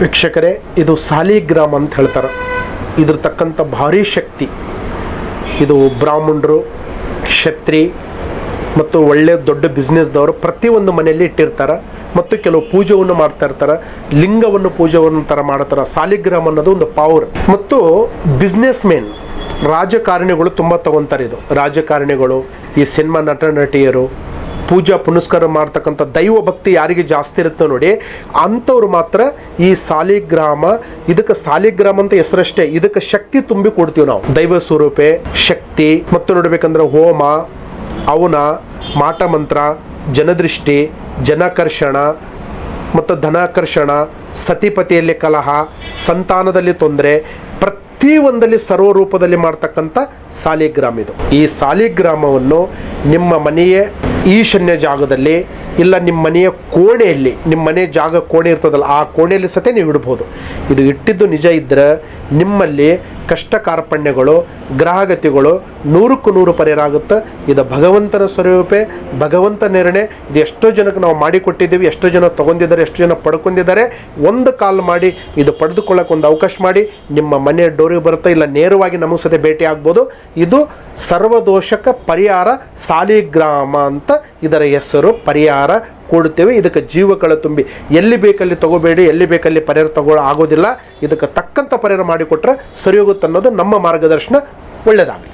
ವೀಕ್ಷಕರೇ, ಇದು ಸಾಲಿಗ್ರಾಮ ಅಂತ ಹೇಳ್ತಾರೆ. ಇದ್ರ ತಕ್ಕಂಥ ಭಾರಿ ಶಕ್ತಿ. ಇದು ಬ್ರಾಹ್ಮಣರು, ಕ್ಷತ್ರಿ ಮತ್ತು ಒಳ್ಳೆಯ ದೊಡ್ಡ ಬಿಸ್ನೆಸ್ದವರು ಪ್ರತಿಯೊಂದು ಮನೆಯಲ್ಲಿ ಇಟ್ಟಿರ್ತಾರೆ ಮತ್ತು ಕೆಲವು ಪೂಜೆಯನ್ನು ಮಾಡ್ತಾ ಇರ್ತಾರೆ. ಲಿಂಗವನ್ನು ಪೂಜೆಯನ್ನು ಥರ ಮಾಡ್ತಾರೆ. ಸಾಲಿಗ್ರಾಮ ಅನ್ನೋದು ಒಂದು ಪವರ್. ಮತ್ತು ಬಿಸ್ನೆಸ್ ಮೆನ್, ರಾಜಕಾರಣಿಗಳು ತುಂಬ ತಗೊತಾರೆ. ಇದು ರಾಜಕಾರಣಿಗಳು, ಈ ಸಿನಿಮಾ ನಟ ನಟಿಯರು, ಪೂಜಾ ಪುನಸ್ಕಾರ ಮಾಡ್ತಕ್ಕಂಥ ದೈವ ಭಕ್ತಿ ಯಾರಿಗೆ ಜಾಸ್ತಿ ಇರುತ್ತೆ ನೋಡಿ, ಅಂಥವ್ರು ಮಾತ್ರ ಈ ಸಾಲಿಗ್ರಾಮ, ಇದಕ್ಕೆ ಸಾಲಿಗ್ರಾಮ ಅಂತ ಹೆಸರಷ್ಟೇ, ಇದಕ್ಕೆ ಶಕ್ತಿ ತುಂಬಿ ಕೊಡ್ತೀವಿ ನಾವು. ದೈವ ಸ್ವರೂಪೆ ಶಕ್ತಿ. ಮತ್ತು ನೋಡ್ಬೇಕಂದ್ರೆ ಹೋಮ, ಅವನ, ಮಾಟ ಮಂತ್ರ, ಜನದೃಷ್ಟಿ, ಜನಾಕರ್ಷಣ ಮತ್ತು ಧನಾಕರ್ಷಣ, ಸತಿಪತಿಯಲ್ಲಿ ಕಲಹ, ಸಂತಾನದಲ್ಲಿ ತೊಂದರೆ, ಪ್ರತಿಯೊಂದಲ್ಲಿ ಸರ್ವರೂಪದಲ್ಲಿ ಮಾಡ್ತಕ್ಕಂಥ ಸಾಲಿಗ್ರಾಮ ಇದು. ಈ ಸಾಲಿಗ್ರಾಮವನ್ನು ನಿಮ್ಮ ಮನೆಯ ಈಶಾನ್ಯ ಜಾಗದಲ್ಲಿ, ಇಲ್ಲ ನಿಮ್ಮ ಮನೆಯ ಕೋಣೆಯಲ್ಲಿ, ನಿಮ್ಮ ಮನೆ ಜಾಗ ಕೋಣೆ ಇರ್ತದಲ್ಲ, ಆ ಕೋಣೆಯಲ್ಲಿ ಸತೆ ನೀವು ಇಡ್ಬೋದು. ಇದು ಇಟ್ಟಿದ್ದು ನಿಜ ಇದ್ದರೆ ನಿಮ್ಮಲ್ಲಿ ಕಷ್ಟ ಕಾರ್ಪಣ್ಯಗಳು, ಗ್ರಹಗತಿಗಳು 100ಕ್ಕೆ 100 ಪರಿಹಾರ ಆಗುತ್ತೆ. ಇದು ಭಗವಂತನ ಸ್ವರೂಪೆ, ಭಗವಂತ ನಿರ್ಣಯ. ಇದು ಎಷ್ಟೋ ಜನಕ್ಕೆ ನಾವು ಮಾಡಿಕೊಟ್ಟಿದ್ದೀವಿ, ಎಷ್ಟೋ ಜನ ತೊಗೊಂಡಿದ್ದಾರೆ, ಎಷ್ಟೋ ಜನ ಪಡ್ಕೊಂಡಿದ್ದಾರೆ. ಒಂದು ಕಾಲ್ ಮಾಡಿ ಇದು ಪಡೆದುಕೊಳ್ಳೋಕೆ ಒಂದು ಅವಕಾಶ ಮಾಡಿ, ನಿಮ್ಮ ಮನೆ ಡೋರಿಗೆ ಬರುತ್ತೆ, ಇಲ್ಲ ನೇರವಾಗಿ ನಮಗೆ ಸತೆ ಭೇಟಿ ಆಗ್ಬೋದು. ಇದು ಸರ್ವದೋಷಕ ಪರಿಹಾರ ಸಾಲಿಗ್ರಾಮ ಅಂತ ಇದರ ಹೆಸರು. ಪರಿಹಾರ ಕೊಡುತ್ತೇವೆ. ಇದಕ್ಕೆ ಜೀವಕಳ ತುಂಬಿ ಎಲ್ಲಿ ಬೇಕಲ್ಲಿ ತಗೋಬೇಡಿ, ಎಲ್ಲಿ ಬೇಕಲ್ಲಿ ಪರಿಹಾರ ಆಗೋದಿಲ್ಲ. ಇದಕ್ಕೆ ತಕ್ಕಂಥ ಪರಿಹಾರ ಮಾಡಿಕೊಟ್ರೆ ಸರಿ ಹೋಗುತ್ತೆ ಅನ್ನೋದು ನಮ್ಮ ಮಾರ್ಗದರ್ಶನ. ಒಳ್ಳೆಯದಾಗಲಿ.